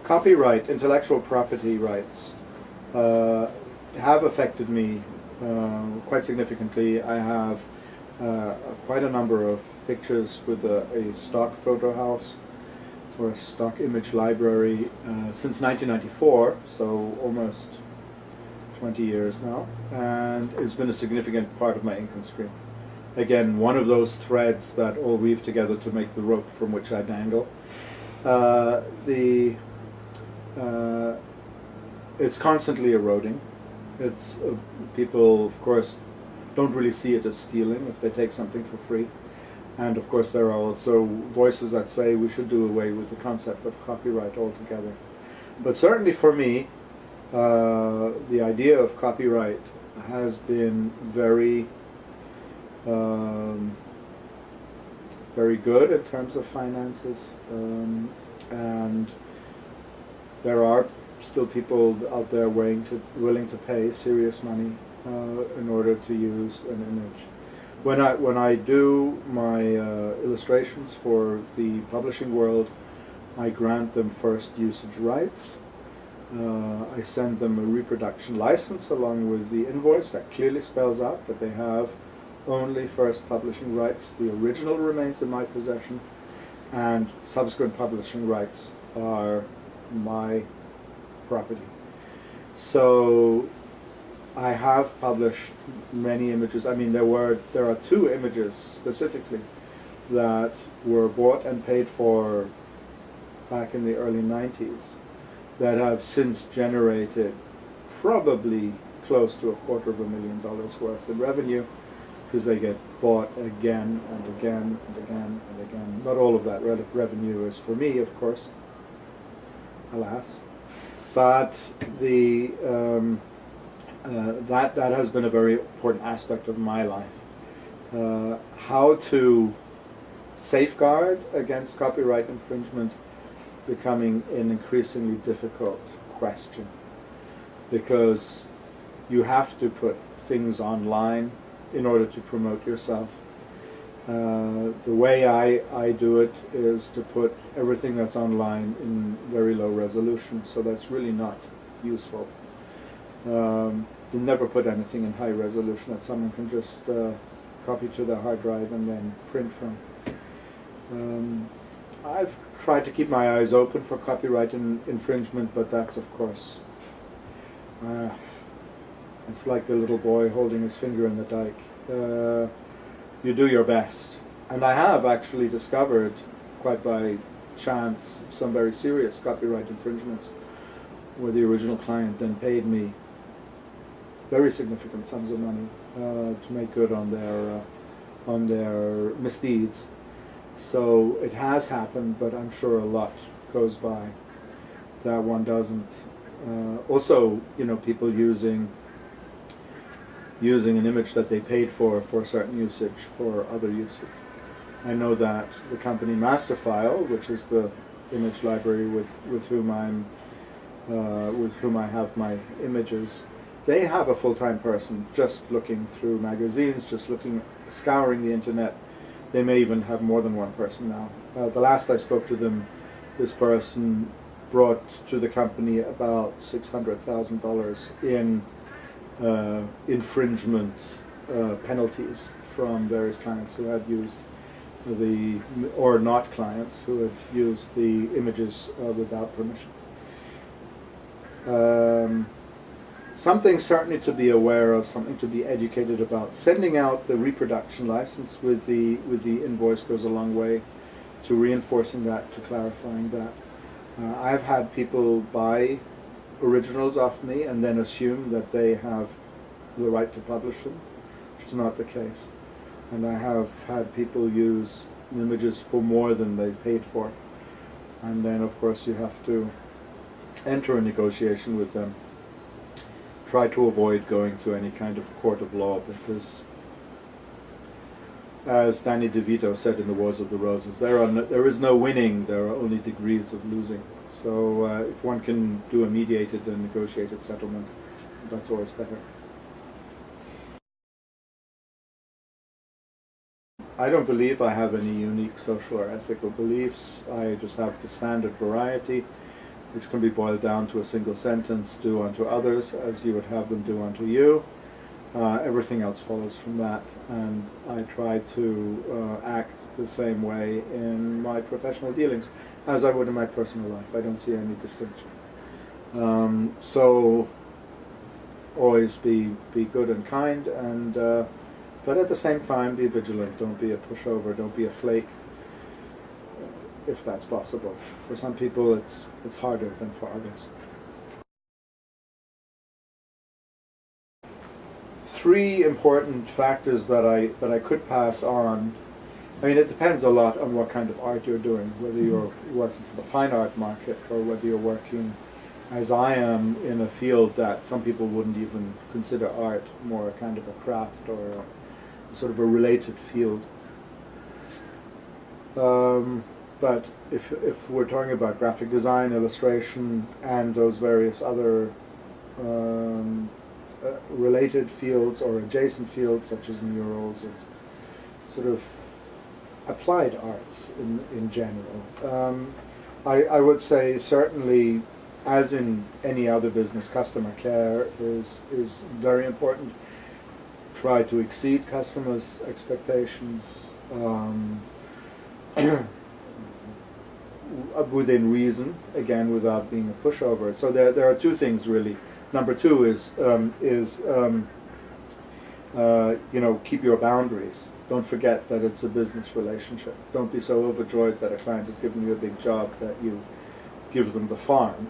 Copyright, intellectual property rights, have affected me quite significantly. I have quite a number of pictures with a stock photo house or a stock image library since 1994, so almost 20 years now, and it's been a significant part of my income stream. Again, one of those threads that all weave together to make the rope from which I dangle. It's constantly eroding. It's people, of course, don't really see it as stealing if they take something for free. And of course there are also voices that say we should do away with the concept of copyright altogether. But certainly for me, the idea of copyright has been very good in terms of finances, and there are still people out there willing to pay serious money in order to use an image. When I do my illustrations for the publishing world, I grant them first usage rights. I send them a reproduction license along with the invoice that clearly spells out that they have only first publishing rights. The original remains in my possession, and subsequent publishing rights are my property. So I have published many images. I mean, there are 2 images specifically that were bought and paid for back in the early 90s that have since generated probably close to $250,000 worth of revenue, because they get bought again and again and again and again. Not all of that revenue is for me, of course, alas, but the that has been a very important aspect of my life. How to safeguard against copyright infringement becoming an increasingly difficult question, because you have to put things online in order to promote yourself. The way I do it is to put everything that's online in very low resolution, so that's really not useful. You never put anything in high resolution that someone can just copy to their hard drive and then print from. I've tried to keep my eyes open for copyright infringement, but that's, of course, it's like the little boy holding his finger in the dike. You do your best. And I have actually discovered, quite by chance, some very serious copyright infringements where the original client then paid me very significant sums of money to make good on their misdeeds. So it has happened, but I'm sure a lot goes by that one doesn't. Also, people using an image that they paid for certain usage for other usage. I know that the company Masterfile, which is the image library with whom I have my images, they have a full-time person just looking through magazines, scouring the internet. They may even have more than one person now. The last I spoke to them, this person brought to the company about $600,000 in infringement penalties from various clients who had used or not clients who had used the images without permission. Something certainly to be aware of, something to be educated about. Sending out the reproduction license with the invoice goes a long way to reinforcing that, to clarifying that. I've had people buy originals off me and then assume that they have the right to publish them, which is not the case. And I have had people use images for more than they paid for. And then, of course, you have to enter a negotiation with them. Try to avoid going to any kind of court of law, because, as Danny DeVito said in The Wars of the Roses, there is no winning, there are only degrees of losing. So if one can do a mediated and negotiated settlement, that's always better. I don't believe I have any unique social or ethical beliefs. I just have the standard variety. which can be boiled down to a single sentence: do unto others as you would have them do unto you. Everything else follows from that, and I try to act the same way in my professional dealings as I would in my personal life. I don't see any distinction. So always be good and kind, and but at the same time be vigilant. Don't be a pushover. Don't be a flake, if that's possible. For some people, it's harder than for others. 3 important factors that I could pass on. I mean, it depends a lot on what kind of art you're doing, whether you're working for the fine art market or whether you're working, as I am, in a field that some people wouldn't even consider art, more a kind of a craft or a sort of a related field. But if we're talking about graphic design, illustration, and those various other related fields or adjacent fields such as murals and sort of applied arts in general, I would say certainly, as in any other business, customer care is very important. Try to exceed customers' expectations within reason, again, without being a pushover. So there are 2 things really. Number 2 is keep your boundaries. Don't forget that it's a business relationship. Don't be so overjoyed that a client has given you a big job that you give them the farm.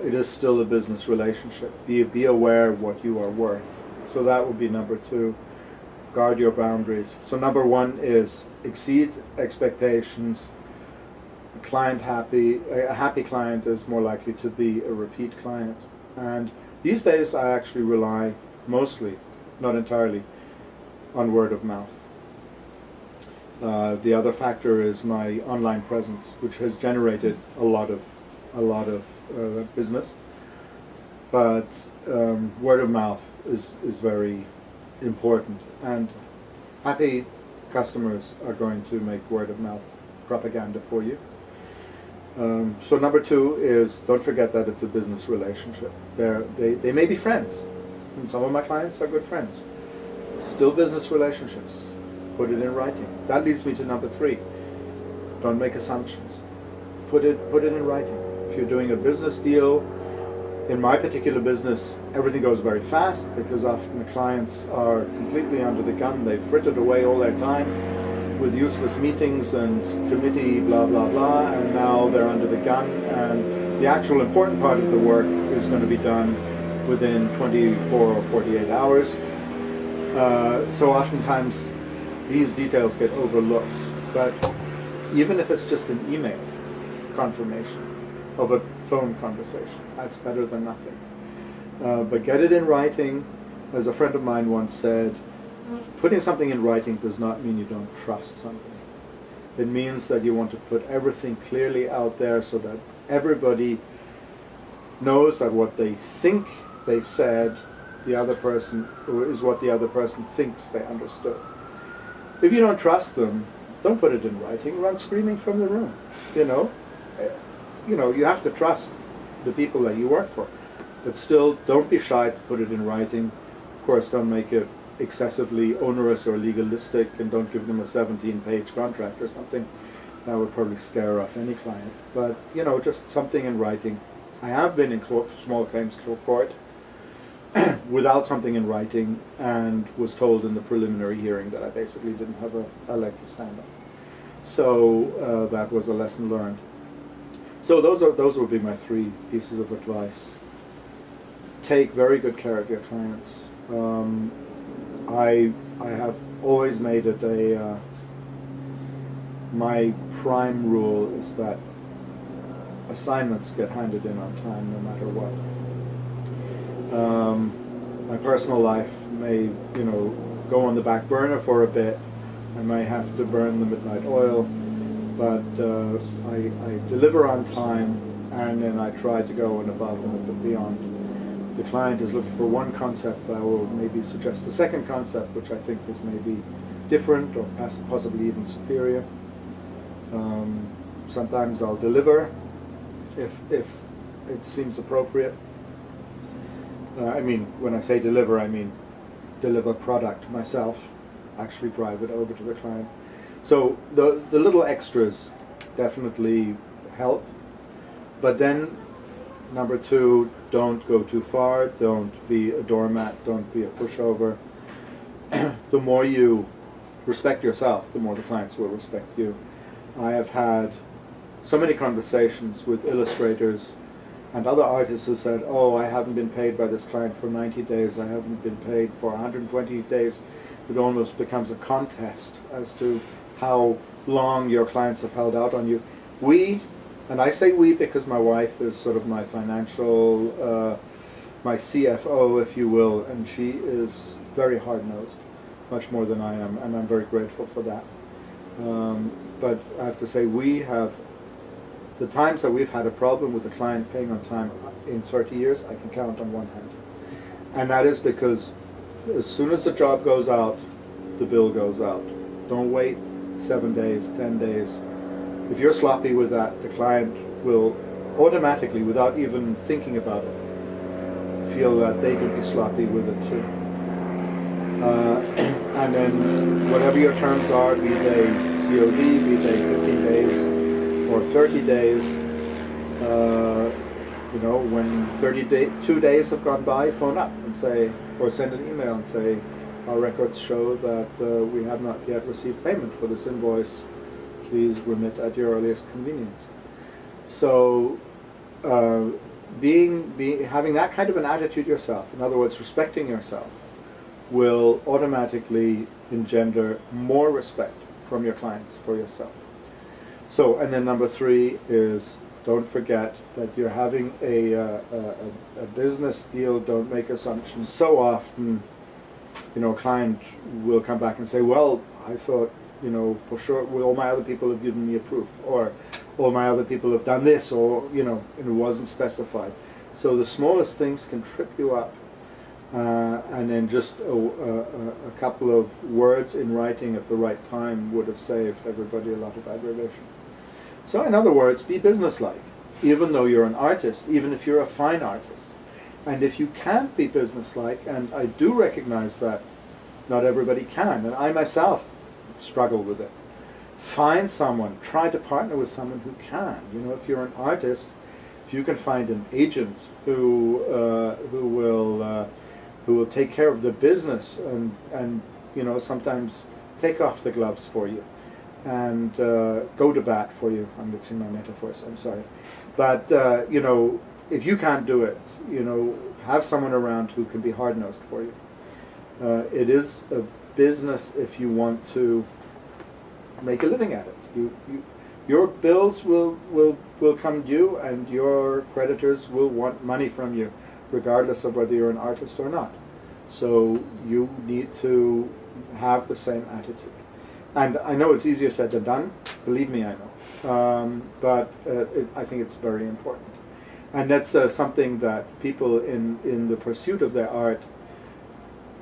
It is still a business relationship. Be aware of what you are worth. So that would be number 2. Guard your boundaries. So number 1 is exceed expectations. Client happy. A happy client is more likely to be a repeat client. And these days I actually rely mostly, not entirely, on word of mouth. The other factor is my online presence, which has generated a lot of business. But word of mouth is very important, and happy customers are going to make word of mouth propaganda for you. So number 2 is, don't forget that it's a business relationship. They may be friends, and some of my clients are good friends. Still business relationships. Put it in writing. That leads me to number 3. Don't make assumptions. Put it in writing. If you're doing a business deal, in my particular business, everything goes very fast because often the clients are completely under the gun. They've frittered away all their time with useless meetings and committee blah blah blah, and now they're under the gun, and the actual important part of the work is going to be done within 24 or 48 hours. So oftentimes these details get overlooked, but even if it's just an email confirmation of a phone conversation, that's better than nothing. But get it in writing. As a friend of mine once said, putting something in writing does not mean you don't trust something. It means that you want to put everything clearly out there so that everybody knows that what they think they said, the other person, is what the other person thinks they understood. If you don't trust them, don't put it in writing. Run screaming from the room. You have to trust the people that you work for. But still, don't be shy to put it in writing. Of course, don't make it excessively onerous or legalistic, and don't give them a 17-page contract or something. That would probably scare off any client. But, just something in writing. I have been in small claims court without something in writing, and was told in the preliminary hearing that I basically didn't have a leg to stand on. So that was a lesson learned. So those would be my 3 pieces of advice. Take very good care of your clients. I have always made it my prime rule is that assignments get handed in on time no matter what. My personal life may, go on the back burner for a bit. I may have to burn the midnight oil, but I deliver on time, and then I try to go and above and beyond. The client is looking for one concept, I will maybe suggest the second concept, which I think is maybe different or possibly even superior. Sometimes I'll deliver if it seems appropriate. I mean, when I say deliver, I mean deliver product myself, actually drive it over to the client. So the little extras definitely help, but then number two, don't go too far, don't be a doormat, don't be a pushover. The more you respect yourself, the more the clients will respect you. I have had so many conversations with illustrators and other artists who said, oh, I haven't been paid by this client for 90 days, I haven't been paid for 120 days. It almost becomes a contest as to how long your clients have held out on you. We, and I say we because my wife is sort of my financial, my CFO, if you will, and she is very hard-nosed, much more than I am, and I'm very grateful for that. But I have to say, we have, the times that we've had a problem with a client paying on time in 30 years, I can count on one hand. And that is because as soon as the job goes out, the bill goes out. Don't wait 7 days, 10 days. If you're sloppy with that, the client will automatically, without even thinking about it, feel that they could be sloppy with it too. And then whatever your terms are, be they COD, be they 15 days or 30 days, you know, when 2 days have gone by, phone up and say, or send an email and say, our records show that we have not yet received payment for this invoice. Please remit at your earliest convenience. So having that kind of an attitude yourself, in other words, respecting yourself, will automatically engender more respect from your clients for yourself. So, and then number three is, don't forget that you're having a business deal. Don't make assumptions. So often, you know, a client will come back and say, well, I thought, you know, for sure, well, all my other people have given me a proof, or all my other people have done this, or, you know, it wasn't specified. So the smallest things can trip you up, and then just a couple of words in writing at the right time would have saved everybody a lot of aggravation. So in other words, be businesslike, even though you're an artist, even if you're a fine artist. And if you can't be businesslike, and I do recognize that not everybody can, and I myself struggle with it, find someone, try to partner with someone who can. You know, if you're an artist, if you can find an agent who will take care of the business and you know, sometimes take off the gloves for you and go to bat for you. I'm mixing my metaphors, I'm sorry. But you know, if you can't do it, you know, have someone around who can be hard-nosed for you. It is a business if you want to make a living at it. Your bills will come due, and your creditors will want money from you, regardless of whether you're an artist or not. So you need to have the same attitude. And I know it's easier said than done. Believe me, I know. But I think it's very important. And that's something that people in the pursuit of their art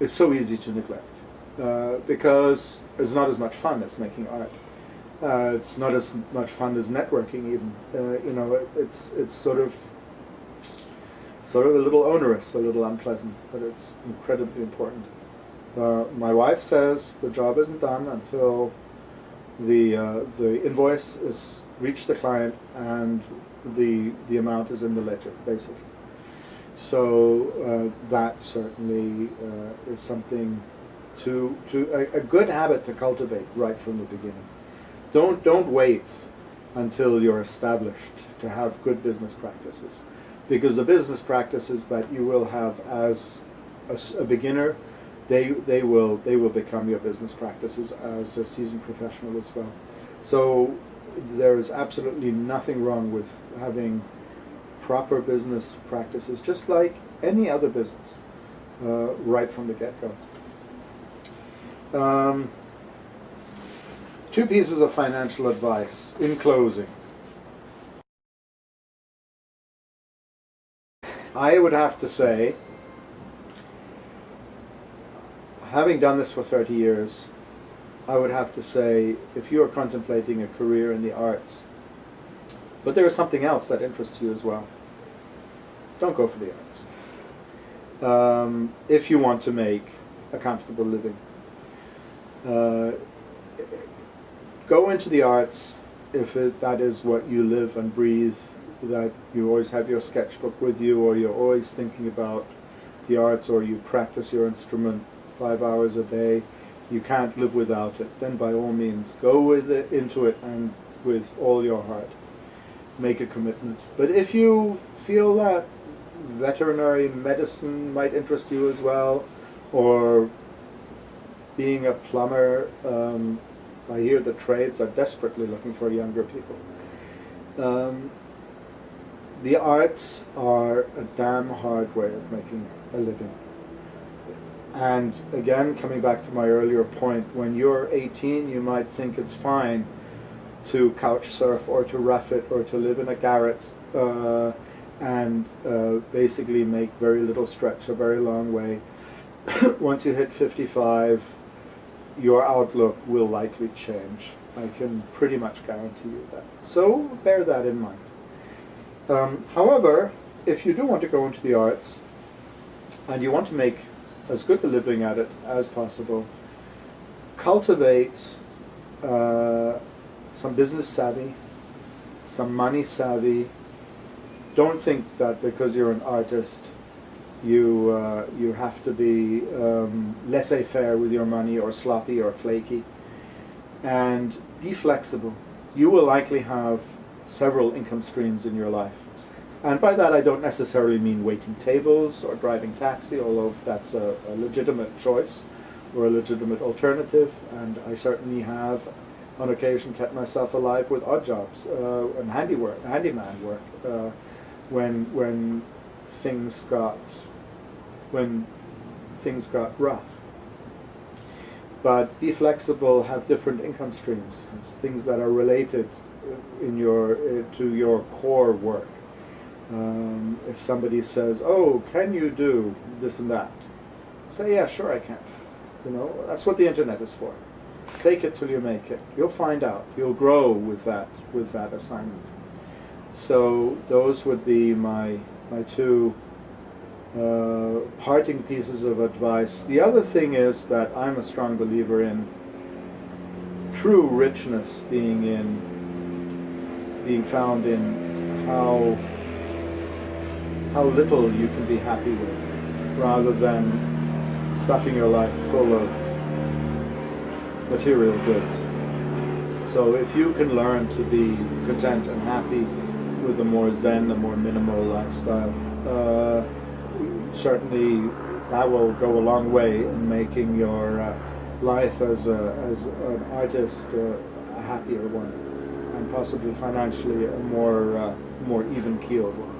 is so easy to neglect. Because it's not as much fun as making art. It's not as much fun as networking even. You know, it's sort of a little onerous, a little unpleasant, but it's incredibly important. My wife says the job isn't done until the invoice is reached the client and the amount is in the ledger, basically. So that certainly is something a good habit to cultivate right from the beginning. Don't wait until you're established to have good business practices, because the business practices that you will have as a beginner, they will become your business practices as a seasoned professional as well. So there is absolutely nothing wrong with having proper business practices, just like any other business, right from the get-go. Two pieces of financial advice in closing. I would have to say, having done this for 30 years, I would have to say, if you are contemplating a career in the arts, But there is something else that interests you as well. Don't go for the arts. If you want to make a comfortable living, go into the arts if that is what you live and breathe, that you always have your sketchbook with you, or you're always thinking about the arts, or you practice your instrument 5 hours a day. You can't live without it. Then by all means, go into it and with all your heart. Make a commitment. But if you feel that veterinary medicine might interest you as well, or being a plumber, I hear the trades are desperately looking for younger people. The arts are a damn hard way of making a living. And again, coming back to my earlier point, when you're 18, you might think it's fine to couch surf or to rough it or to live in a garret and basically make very little stretch a very long way. Once you hit 55, your outlook will likely change. I can pretty much guarantee you that. So bear that in mind. However, if you do want to go into the arts and you want to make as good a living at it as possible, cultivate some business savvy, some money savvy. Don't think that because you're an artist you have to be laissez-faire with your money, or sloppy or flaky. And be flexible. You will likely have several income streams in your life. And by that I don't necessarily mean waiting tables or driving taxi, although that's a legitimate choice or a legitimate alternative. And I certainly have on occasion kept myself alive with odd jobs and handyman work when things got rough. But be flexible, have different income streams, things that are related to your core work. If somebody says, "Oh, can you do this and that?" Say, "Yeah, sure I can." That's what the internet is for. Fake it till you make it. You'll find out. You'll grow with that assignment. So those would be my two parting pieces of advice. The other thing is that I'm a strong believer in true richness being found in how little you can be happy with, rather than stuffing your life full of material goods. So if you can learn to be content and happy with a more zen, a more minimal lifestyle, certainly that will go a long way in making your life as an artist a happier one, and possibly financially a more even-keeled one.